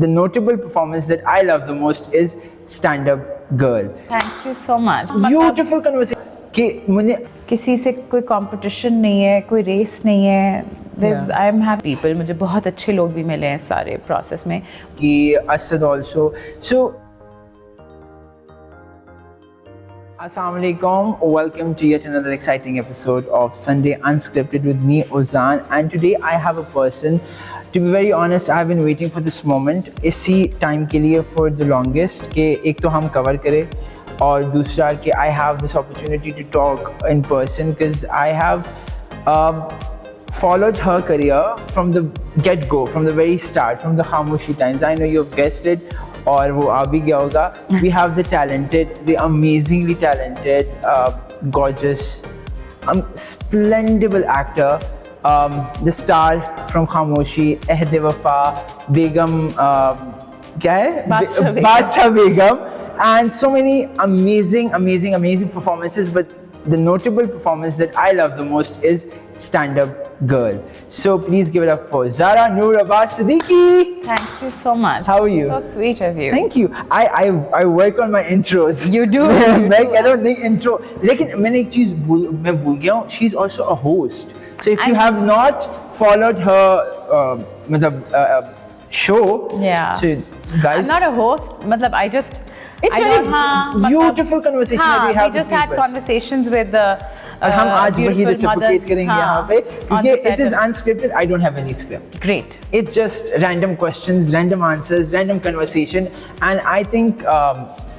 the notable performance that I love the most is Stand Up Girl. Thank you so much. Beautiful conversation. कि मुझे किसी से कोई competition नहीं है, कोई रेस नहीं है. I am happy people. मुझे बहुत अच्छे लोग भी मिले हैं सारे प्रोसेस में. कि Asad also. So Assalamu alaikum, welcome to yet another exciting episode of Sunday Unscripted with me, Ozan, and today I have a person. To be very honest, I've been waiting for this moment इसी time के लिए for the longest कि एक तो हम cover करें और दूसरा कि I have this opportunity to talk in person because I have followed her career from the get-go, from the very start, from the Khamoshi times. I know you've guessed it. और वो आ भी गया होगा. We have the talented, the amazingly talented, gorgeous, splendid actor, the star from Khamoshi, Ahd Wafa, Begum, क्या है? Badshah Begum, and so many amazing performances. But the notable performance that I love the most is Stand Up Girl. So please give it up for Zara Noor Abbas Siddiqui. Thank you so much. How are you? So sweet of you. Thank you. I work on my intros. You do. मैं कह रहा हूँ नहीं intro. लेकिन मैंने एक चीज़ मैं भूल गया हूँ. She's also a host. So if you have not followed her मतलब show. Yeah. So guys. I'm not a host. मतलब I just. It's very beautiful conversation that we have. We just had conversations with the और हम आज वही reciprocate करेंगे यहाँ पे क्योंकि it is unscripted. I don't have any script. Great. It's just random questions, random answers, random conversation, and I think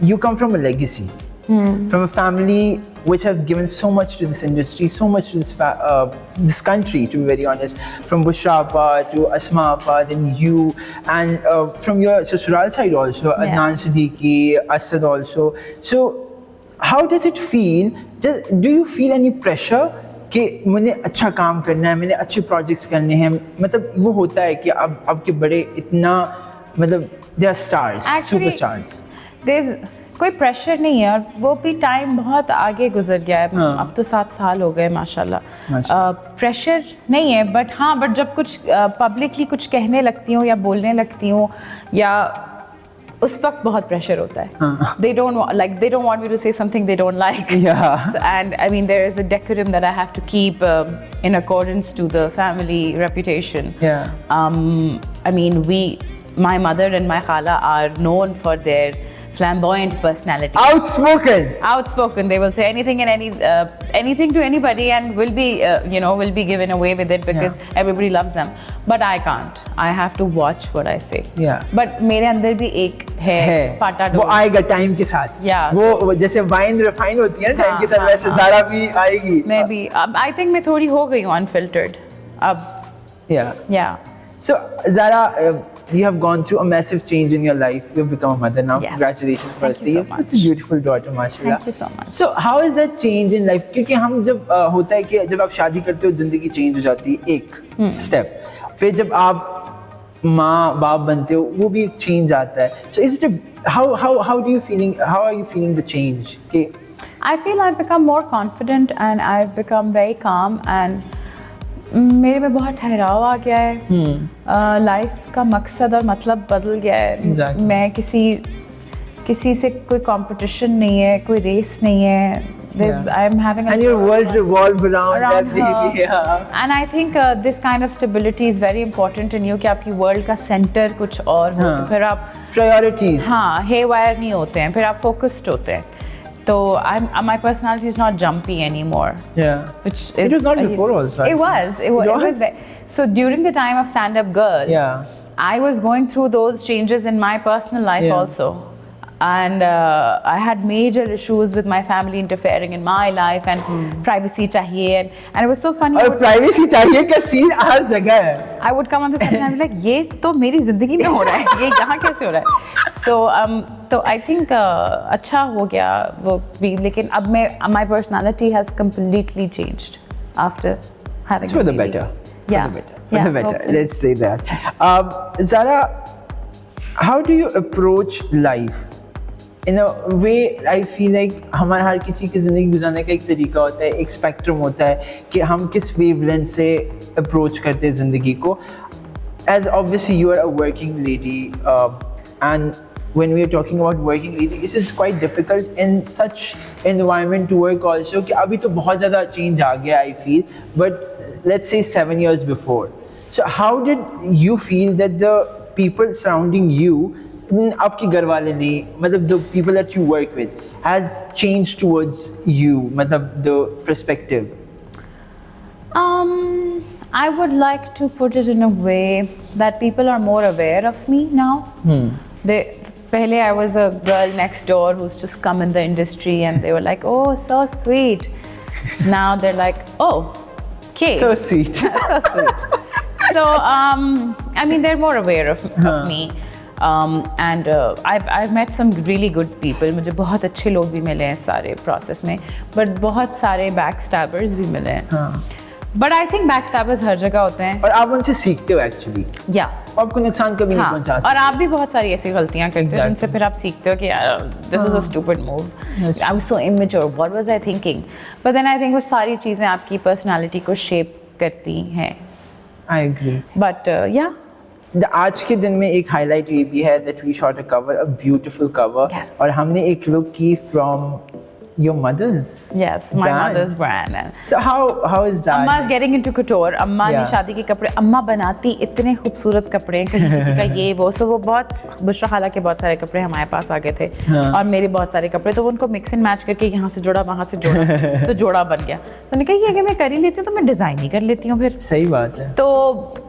you come from a legacy, from a family which have given so much to this industry, so much to this country, to be very honest. From Bushra Appa to Asma Appa, then you, and from your Sasural side also, Adnan Siddiqui, Asad also. So, how does it feel? Do you feel any pressure कि मैंने अच्छा काम करना है, मैंने अच्छे projects करने हैं? मतलब वो होता है कि अब के बड़े इतना मतलब they are stars, superstars. There's कोई प्रेशर नहीं है और वो भी टाइम बहुत आगे गुजर गया है. अब तो 7 साल हो गए माशाल्लाह. प्रेशर नहीं है बट जब कुछ पब्लिकली कुछ कहने लगती हूँ या बोलने लगती हूँ या उस वक्त बहुत प्रेशर होता है. They don't want me to say something they don't like. Yeah. So, and I mean there is a decorum that I have to keep in accordance to the family reputation. Yeah. I mean my mother and my khala are known for their flamboyant personality. Outspoken. They will say anything and anything to anybody and will be given away with it because everybody loves them. But I can't. I have to watch what I say. Yeah. But मेरे अंदर भी एक है पाटा वो आएगा time के साथ. Yeah. वो जैसे वाइन रिफाइन होती है ना टाइम के साथ वैसे ज़ारा भी आएगी. मैं भी अब I think मैं थोड़ी हो गई हूँ unfiltered अब. Yeah. So Zara, you have gone through a massive change in your life. You've become a mother now. Yes. Congratulations firstly. You have such a beautiful daughter, mashallah. Thank you so much. So how is that change in life? क्योंकि हम जब होता है कि जब आप शादी करते हो जिंदगी चेंज हो जाती है एक स्टेप. फिर जब आप माँ बाप बनते हो वो भी एक चेंज आता है. So is it how are you feeling the change? I feel I've become more confident and I've become very calm and मेरे में बहुत ठहराव आ गया है. लाइफ का मकसद और मतलब बदल गया है. Exactly. मैं किसी से कोई कंपटीशन नहीं है, कोई रेस नहीं है. I'm having and your world revolves around that baby. Yeah. And I think this kind of stability is very important in you कि आपकी world का center कुछ और हो तो फिर आप priorities haywire नहीं होते हैं, फिर आप focused होते हैं. So my personality is not jumpy anymore. Yeah. It was not before also. It was. So during the time of Stand Up Girl, I was going through those changes in my personal life also. And I had major issues with my family interfering in my life and privacy chahiye and it was so funny. और privacy चाहिए का scene हर जगह है. I would come on the set and I'd be like ये तो मेरी जिंदगी में हो रहा है, ये यहाँ कैसे हो रहा है? So I think अच्छा हो गया वो भी, लेकिन अब my personality has completely changed after having. It's for the better. Yeah. For the better. Let's say that. Zara, how do you approach life? In a way, I feel like हमारा हर किसी की ज़िंदगी गुजारने का एक तरीका होता है, एक स्पेक्ट्रम होता है कि हम किस वेवलेंथ से अप्रोच करते हैं ज़िंदगी को. as obviously you are a working lady, and when we are talking about working lady, it is quite difficult in such environment to work also. कि अभी तो बहुत ज़्यादा change आ गया I feel, but let's say 7 years before. So how did you feel that the people surrounding you, आपके घर वाले ने, मतलब the people that you work with, has changed towards you, मतलब the perspective? I would like to put it in a way that people are more aware of me now. Pehle I was a girl next door who's just come in the industry and they were like, oh, so sweet. Now they're like, oh, okay. So sweet. So sweet. So, I mean, they're more aware of me. And I've met some really good people. मुझे बहुत अच्छे लोग भी मिले हैं सारे process में, but बहुत सारे backstabbers भी मिले हैं. But I think backstabbers हर जगह होते हैं. और आप उनसे सीखते हो actually. Yeah. आपको नुकसान कभी नहीं पहुंचा सकते. और आप भी बहुत सारी ऐसी गलतियां करते हो जिनसे फिर आप सीखते हो कि यार this is a stupid move. I was so immature. What was I thinking? But then I think वो सारी चीज़ें आपकी personality को shape करती हैं. I agree. But yeah. आज के दिन में एक highlight ये भी है that we shot a cover, a beautiful cover. Yes. और हमने एक look की from your mother's. Yes, my mother's brand. So how is that? Amma's getting into couture. अम्मा ने शादी के कपड़े, अम्मा बनाती इतने खूबसूरत कपड़े हैं, कहीं किसी का ये वो, सो वो बहुत बुशरा खाला के बहुत सारे कपड़े हमारे पास आ गए थे और मेरे बहुत सारे कपड़े, तो उनको मिक्स एंड मैच करके यहाँ से जोड़ा वहाँ से जोड़ा तो जोड़ा बन गया. तो मैंने कहा ये अगर मैं कर ही लेती हूँ तो मैं डिज़ाइन ही कर लेती हूँ फिर. सही बात है. तो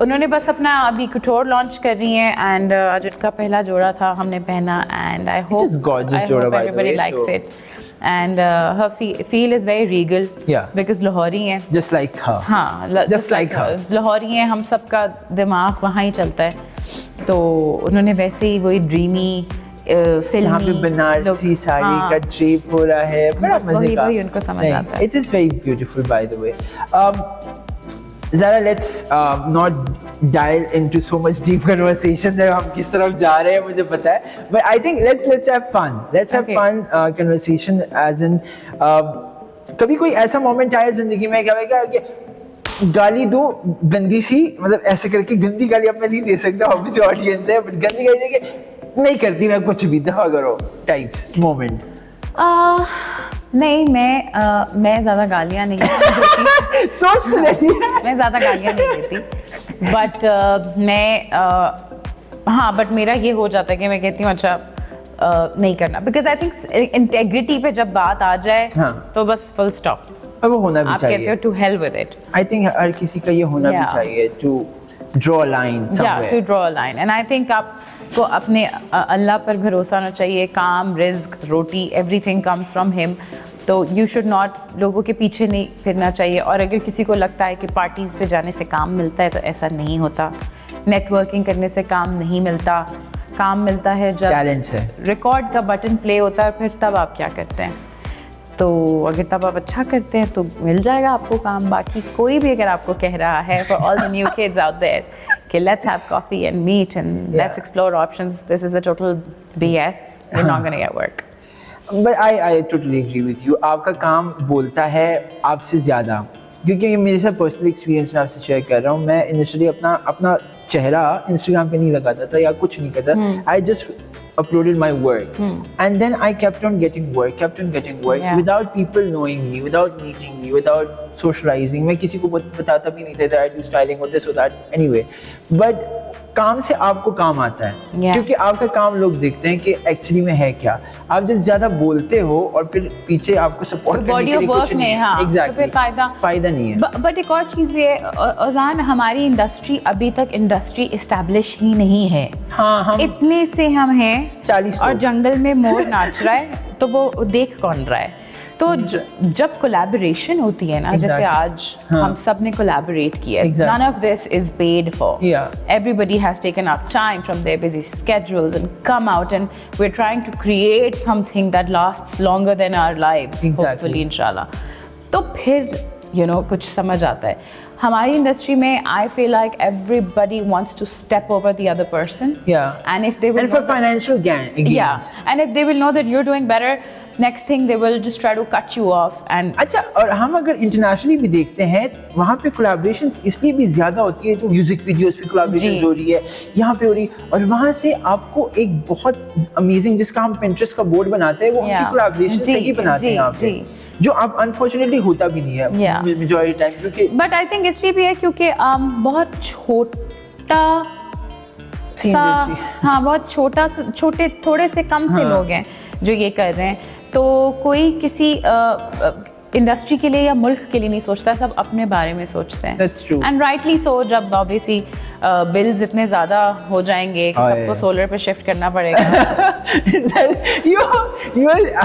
उन्होंने बस अपना अभी couture लॉन्च कर रही हैं एंड आज उनका पहला जोड़ा था हमने पहना and I hope everybody likes it. And her feel is very regal. Yeah. Because Lahori है. Just like her. हाँ. Just like her. Lahori है, हम सबका दिमाग वहाँ ही चलता है. तो उन्होंने वैसे ही वही dreamy फिल्मी. यहाँ पे बनारसी साड़ी का drape हो रहा है. बड़ा मजे का. वही उनको समझ आता है. It is very beautiful by the way. Zara, let's not dive into so much deep conversation that हम किस तरफ जा रहे हैं मुझे पता है, but I think let's have fun. Let's have fun conversation as in कभी कोई ऐसा moment आया जिंदगी में क्या होगा कि गाली दो गंदी सी, मतलब ऐसे करके गंदी गाली अब मैं नहीं दे सकता obviously audience है, but गंदी गाली देके नहीं करती मैं कुछ भी दफा करो types moment. नहीं, मैं ज़्यादा गालियाँ नहीं देती. सोच तो रही है. मैं ज़्यादा गालियाँ नहीं देती, बट हाँ, बट मेरा ये हो जाता है कि मैं कहती हूँ अच्छा नहीं करना, बिकॉज आई थिंक इंटेग्रिटी पे जब बात आ जाए तो बस फुल स्टॉप. वो होना भी चाहिए. आप कहते हो to hell with it. I think हर किसी का ये होना भी चाहिए to draw a line somewhere. Yeah, to draw a line. And I think आपको अपने अल्लाह पर भरोसा होना चाहिए. काम, रिज़्क, रोटी, everything comes from him. तो you should not लोगों के पीछे नहीं फिरना चाहिए. और अगर किसी को लगता है कि पार्टीज़ पे जाने से काम मिलता है तो ऐसा नहीं होता. नेटवर्किंग करने से काम नहीं मिलता. काम मिलता है जब टैलेंट है, रिकॉर्ड का बटन प्ले होता है, फिर तब आप क्या करते हैं. तो अगर तब आप अच्छा करते हैं तो मिल जाएगा आपको काम. बाकी कोई भी अगर आपको कह रहा है for all the new kids out there कि let's have coffee and meet and let's explore options, this is a total BS. You're not going to get work. But I totally agree with you. आपका काम बोलता है आपसे ज़्यादा, क्योंकि मेरे साथ पर्सनल एक्सपीरियंस में आपसे शेयर कर रहा हूँ. मैं इनिशियली अपना चेहरा इंस्टाग्राम पे नहीं लगाता था या कुछ नहीं करता. I just uploaded my work and then I kept on getting work without people knowing me, without meeting me, without socializing. मैं किसी को बताता भी नहीं था that I do styling or this or that anyway. But काम से आपको काम आता है, क्योंकि आपका काम लोग देखते हैं कि एक्चुअली में है क्या. आप जब ज्यादा बोलते हो और फिर पीछे आपको सपोर्ट करने के लिए कुछ नहीं है, एग्जैक्टली फायदा नहीं है. बट एक और चीज भी है अज़ान, हमारी इंडस्ट्री अभी तक इंडस्ट्री एस्टैब्लिश ही नहीं है. हाँ, हम इतने से हम हैं 40 और जंगल में मोर नाच रहा है तो वो देख कौन रहा है. तो जब कोलैबोरेशन होती है ना, जैसे आज हम सब ने कोलैबोरेट किया, none of this is paid for. Everybody has taken up time from their busy schedules and come out, and we're trying to create something that lasts longer than our lives, hopefully inshallah. तो फिर कुछ समझ आता है. हमारी industry में I feel like everybody wants to step over the other person. Yeah. And if they will And for know that- financial gains. yeah, and if they will know that you're doing better, next thing they will just try to cut you off. And अच्छा, और हम अगर internationally भी देखते हैं वहाँ पे collaborations इसलिए भी ज़्यादा होती है, तो म्यूजिक वीडियोस पे कोलैबोरेशन जी। हो रही है, यहाँ पे हो रही, और वहाँ से आपको एक बहुत अमेजिंग, जिसका हम Pinterest का बोर्ड बनाते हैं, वो Yeah. उनकी कोलैबोरेशन से जी, ही बनाते हैं जी, यहाँ पे, जी। जो अब अनफॉर्चुनेटली होता भी नहीं है Yeah. मेजॉरिटी टाइम, क्योंकि बट आई थिंक इसलिए भी है क्योंकि बहुत छोटा सा, industry. हाँ बहुत छोटे थोड़े से कम से हाँ. लोग हैं जो ये कर रहे हैं, तो कोई किसी इंडस्ट्री के लिए या मुल्क के लिए नहीं सोचता, सब अपने बारे में सोचते हैं. That's true. And rightly so. जब ऑब्वियसली बिल्स इतने ज़्यादा हो जाएंगे कि सबको सोलर पे शिफ्ट करना पड़ेगा.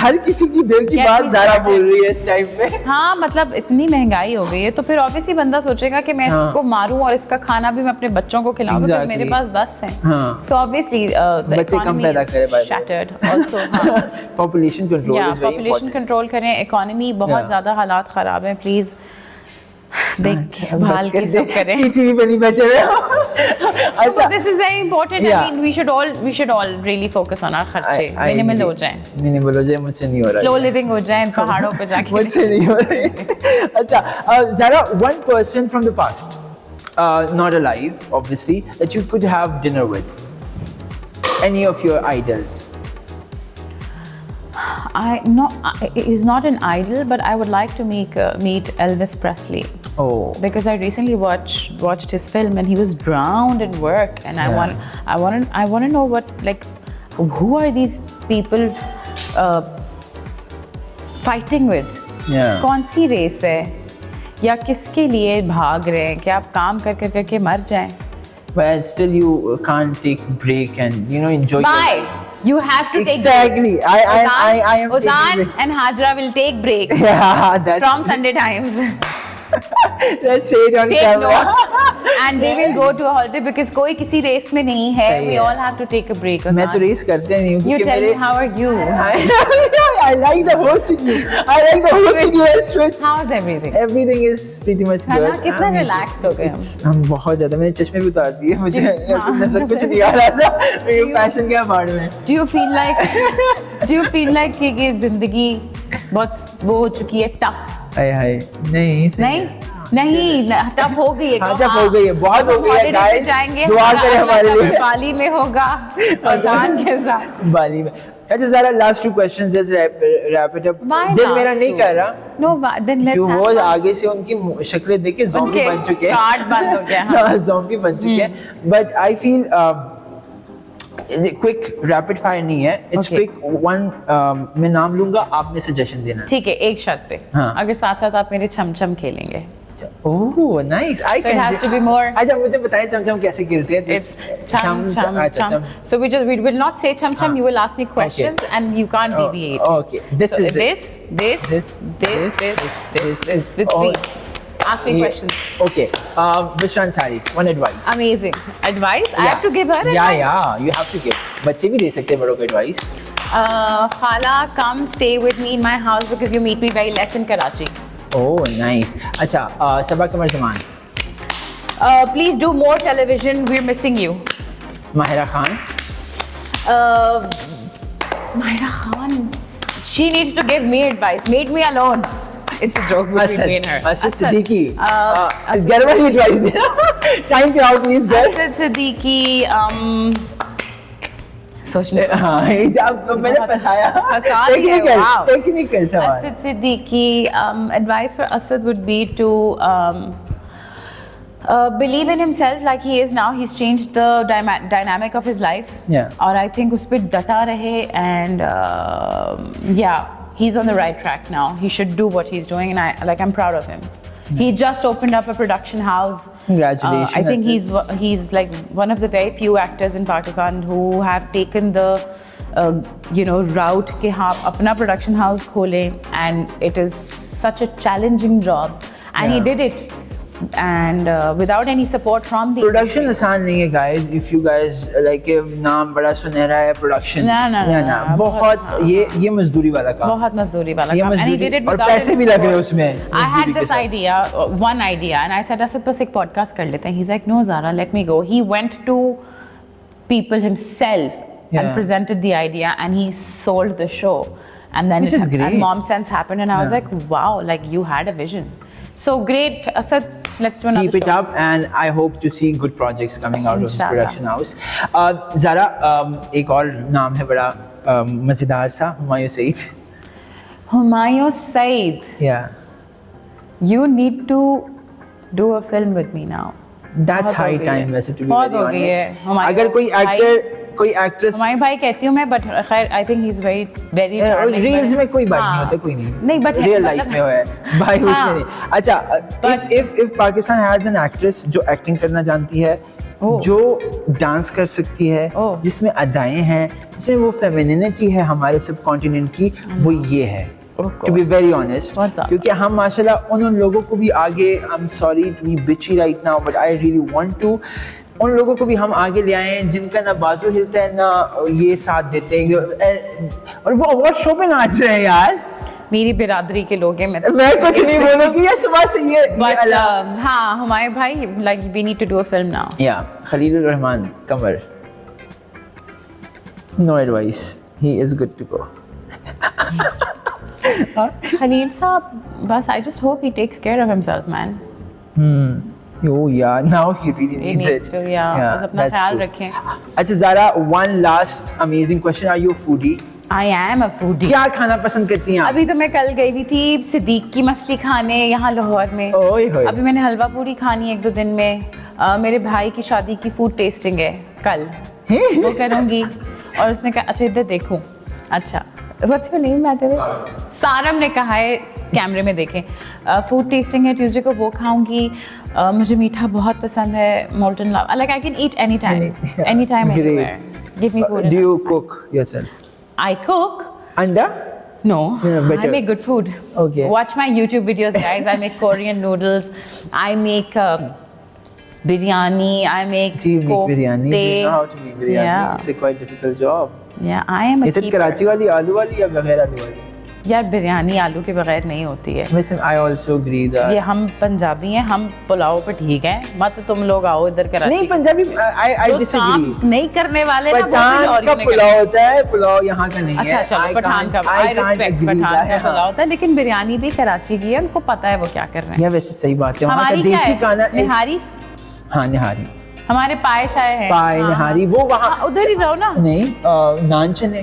हर किसी की दिल की Get बात me ज़रा started. बोल रही है इस टाइम पे. हाँ मतलब इतनी महंगाई हो गई है, तो फिर ऑब्वियसली बंदा सोचेगा कि मैं हाँ. इसको मारूं और इसका खाना भी मैं अपने बच्चों को खिलाऊं, because Exactly. मेरे पास 10 हैं. हाँ. So obviously the बच्चे कम economy पैदा is करें, by the way. shattered also. हाँ. Population control Yeah, is very population important. control करें. इकोनॉमी बहुत Yeah. ज़्यादा हालात ख़राब हैं. प्लीज़ देख भाल के सब करें. टीवी पे नहीं बैठे हुए. So अच्छा, this is very important. Yeah. I mean we should all really focus on our खर्चे. I Minimal agree. हो जाएं. Minimal हो जाए, मुझसे नहीं हो रहा. Slow living हो जाएं पहाड़ों पे जाके. मुझसे नहीं हो रही. अच्छा, Zara, one person from the past, not alive obviously, that you could have dinner with, any of your idols. He's not an idol, but I would like to meet Elvis Presley. Oh. Because I recently watched his film and he was drowned in work, and Yeah. I want to know who are these people fighting with? Yeah. कौन सी race है या किसके लिए भाग रहे हैं? क्या आप काम करके मर जाएं? But still you can't take break and enjoy. Bye. You have to take Exactly. break. I am taking Ozan break. and Hajra will take break Yeah, that's from Sunday Times. let's say it on Take camera. note, and they will go to a holiday because कोई किसी race में नहीं है. सही We है. all have to take a break. मैं Ozan. तो race करते नहीं हूँ, You क्योंकि tell me, मेरे how are you? I like the host with you. I like the host with you as Switch. How's everything? Everything is pretty much है ना? good. कितना I'm- relaxed हो गए हम. हम बहुत ज्यादा, मैंने चश्मे भी उतार दिए, मुझे हाँ. नजर कुछ नहीं आ रहा था. ये पैशन क्या बाढ़ में. Do you feel like कि ये जिंदगी बहुत वो हो चुकी है, tough? हाय हाय, नहीं सही है. नहीं टफ हो गई है. हाँ, tough हो गई है, बहुत हो गई है, Holiday पे guys. जाएंगे. दुआ करें हमारे लिए. बाली में होगा अजान के साथ. बाली में. अच्छा ज़रा, last two questions, just wrap it up. Why दिल मेरा last नहीं two? कर रहा. No, then let's जो have वो fun. आगे से उनकी शक्लें देख के ज़ॉम्बी उनके बन चुके हैं. कार्ड बंद हो गया. हाँ. ज़ॉम्बी बन चुके हैं. But I feel quick rapid fire नहीं है. It's Okay. quick one. मैं नाम लूंगा, आपने सजेशन देना है. ठीक है, एक शर्त पे. हाँ. अगर साथ साथ आप मेरे छमछम खेलेंगे. Oh nice. I So it has to be more. अच्छा, मुझे बताएं चमचम कैसे खेलते हैं. It's chum chum अच्छा, chum. So we will not say chum chum. हाँ. You will ask me questions and you can't deviate. Okay. This So is this with Oh. me. Ask me questions. Okay. Vishran Sari, one advice. Amazing. Advice? I have to give her Yeah, advice? yeah. You have to give. बच्चे भी दे सकते हैं बड़ों को advice. Khala, come stay with me in my house because you meet me very less in Karachi. Oh, nice. अच्छा, सबा कमर Zaman. Please do more television. We're missing you. Mahira Khan. Myra Khan. She needs to give me advice. Made me alone. It's a joke between me and her. Asad Siddiqui. Asad घर वाली advice देना. Time पे आओ please guys. Asad Siddiqui. सोचने हाँ, अब मैंने फंसाया. फंसा दिया, wow. Technical सवाल. Asad Siddiqui, advice for Asad would be to believe in himself like he is now. He's changed the dynamic of his life. Yeah. और I think उस पे डटा रहे and yeah, he's on the right track now. He should do what he's doing and I'm proud of him. He just opened up a production house. Congratulations. I think he's like one of the very few actors in Pakistan who have taken the route कि हाँ अपना production house खोलें, and it is such a challenging job and he Yeah. did it. and without any support from the production आसान नहीं है guys. If you guys like नाम बड़ा सुनहरा है प्रोडक्शन. ना, बहुत ये मजदूरी वाला काम. बहुत मजदूरी वाला ये काम. And he मजदूरी did it और without पैसे any भी लग रहे हैं support. उसमें. I had मजदूरी के this साथ. idea, one idea, and I said, "Asad बस एक podcast कर लेते हैं." He's like, "No, Zara, let me go." He went to people himself and Yeah. presented the idea, and he sold the show. And then Which is great. and Mom Sense happened, and I was Yeah. like, "Wow, like you had a vision." So great, Asad. Let's do another Keep it show. up, and I hope to see good projects coming out of this Inshallah. production house. Zara, एक और नाम है बड़ा मजेदार सा, Humayun Saeed. Humayun Saeed, Yeah, you need to do a film with me now. that's बहुत high हो गई time है. वैसे to be बहुत very हो गई है. honest. हुमायूं अगर कोई भाई- एक्टर कोई एक्ट्रेस हुमायूं भाई कहती हूँ मैं, but खैर I think he's very charming. Reels but- में कोई बात नहीं हाँ. होता, कोई नहीं. नहीं, but रियल मतलब- लाइफ में है भाई, उसमें हाँ. नहीं. अच्छा, But- if Pakistan has an actress जो एक्टिंग करना जानती है, Oh. जो डांस कर सकती है, Oh. जिसमें अदाएं हैं, जिसमें वो फेमिनिनिटी है हमारे सब कॉन्टिनेंट की, वो ये है. To be very honest, बहुत ज़्यादा. क्योंकि हम माशाल्लाह उन लोगों को भी आगे, I'm sorry to be bitchy right now, but I really want to, उन लोगों को भी हम आगे ले आए हैं जिनका ना बाजू हिलता है ना ये साथ देते हैं, और वो अवार्ड शो पे नाच रहे हैं यार. मेरी बिरादरी के लोग हैं. मैं कुछ नहीं बोलूंगी, ये सुबह से ये But अल्लाह. हाँ, हुमायूं भाई, like we need to do a film now. Yeah, Khalil Rahman, Kamar. No advice. He is good to go. Khalil साहब, बस I just hope he takes care of himself, man. Oh yeah, now he really He needs needs it. to, yeah. बस अपना that's ख्याल true. रखें. अच्छा Zara, one last amazing question. Are you a foodie? I am a foodie. क्या खाना पसंद करती हैं आप? अभी तो मैं कल गई हुई थी सिद्दीक की मछली खाने यहाँ लाहौर में. ओए होए. अभी मैंने हलवा पूरी खानी 1-2 दिन में. मेरे भाई की शादी की फूड टेस्टिंग है कल, वो करूँगी. और उसने कहा अच्छा इधर देखूँ. अच्छा, व्हाट्स योर नेम? सारम ने कहा है कैमरे में देखें. फूड टेस्टिंग है ट्यूसडे को, वो खाऊंगी. मुझे मीठा बहुत पसंद है. Molten love, like I can eat any time anywhere. Give me food. Do you cook yourself? I cook. Anda? No, Yeah, better. I make good food. Okay. Watch my YouTube videos, guys. I make Korean noodles. I make biryani. I make Do you make biryani? Do you know how to make biryani? Yeah. It's a quite difficult job. Yeah, I am a Is it keeper. Karachi वाली आलू वाली या बगैर आलू वाली? यार बिरयानी आलू के बगैर नहीं होती है. Listen, I also agree that. ये हम पंजाबी हैं, हम पुलाव पे ठीक हैं. मत तुम लोग आओ इधर कराची. नहीं पंजाबी, I जो disagree. काम नहीं करने वाले ना, वो पठान भी का और पुलाव होता है, पुलाव यहाँ का नहीं है. अच्छा चलो, पठान का I respect पठान का पुलाव होता है, लेकिन बिरयानी भी कराची की है. उनको पता है वो क्या कर रहे हैं. या वैसे सही बात है. वहाँ का हमारी क्या देसी है? खाना is- निहारी. हाँ निहारी. हमारे पायश आए हैं. पाए हाँ, निहारी वो वहाँ हाँ, उधर ही रहो ना. नहीं. नान चने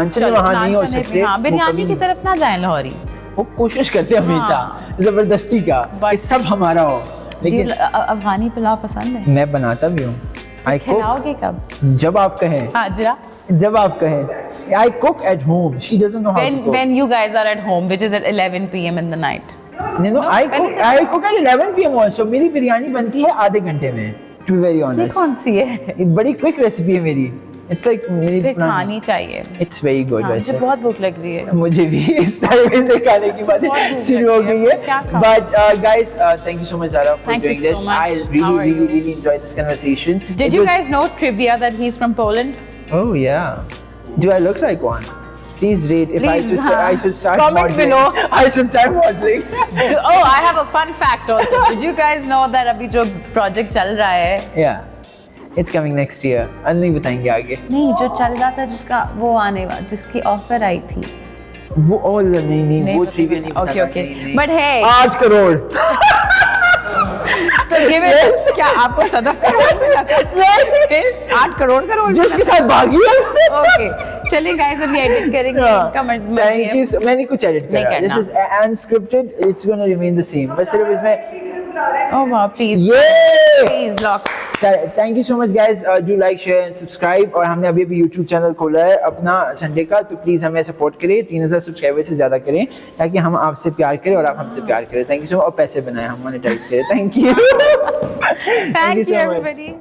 चलो, वहाँ नहीं हो नान चने सकते. भी, हाँ, वो बिरयानी कभी की तरफ ना जाए लाहौरी. वो कोशिश करते हैं हमेशा जबरदस्ती का कि सब हमारा हो, लेकिन अफगानी पुलाव पसंद है? मैं बनाता भी हूँ. I cook खिलाओगे कब? जब आप कहें. हाँ जरा. जब आप कहें. I cook at home. She doesn't know how to cook. When you guys are at home, which is at 11 p.m. in the night. No, I cook at 11 p.m. also. मेरी बिरयानी बनती है आधे घंटे में. To be very ये honest. कौन सी है? बड़ी क्विक रेसिपी है मेरी. It's like मेरी फिर खानी चाहिए. It's very good. हाँ, मुझे वैसे बहुत भूख लग रही है. मुझे भी इस टाइम से खाने की बात बहुत भूख शुरू हो लगी गई है. है. क्या खाऊं? But guys, thank you so much Zara for Thank you doing so this. much. I How are you? really enjoyed this conversation. Did It you was- guys know trivia that he's from Poland? Oh yeah. Do I look like one? Please rate if Please, I should start comment modeling. below. I should start modeling. Oh, I have a fun fact also. Did you guys know that अभी जो project चल रहा है? Yeah. It's coming next year. नहीं बताएंगे आगे. नहीं, जो चल रहा था जिसका वो आने वाला, जिसकी ऑफर आई थी. वो नहीं वो trivia नहीं Okay, बताना. okay. नहीं. But hey, 8 crore. so give it. क्या आपको सदफ करोड़ मिला? 8 करोड़ जिसके साथ भागी है. Okay. चलिए guys, अभी edit करेंगे. इनका Thank you. मैंने कुछ edit नहीं करा. करना. This is unscripted. It's gonna remain the same. बस सिर्फ इसमें. Oh wow, please. Yeah. Please lock. Thank you so much guys. Do like share and subscribe. और हमने अभी यूट्यूब चैनल खोला है अपना संडे का, तो प्लीज़ हमें सपोर्ट करें. 3000 सब्सक्राइबर से ज़्यादा करें ताकि हम आपसे प्यार करें और आप हमसे प्यार करें. Thank you so much. और पैसे बनाएं, हम मोनेटाइज करें. Thank you. Thank you everybody.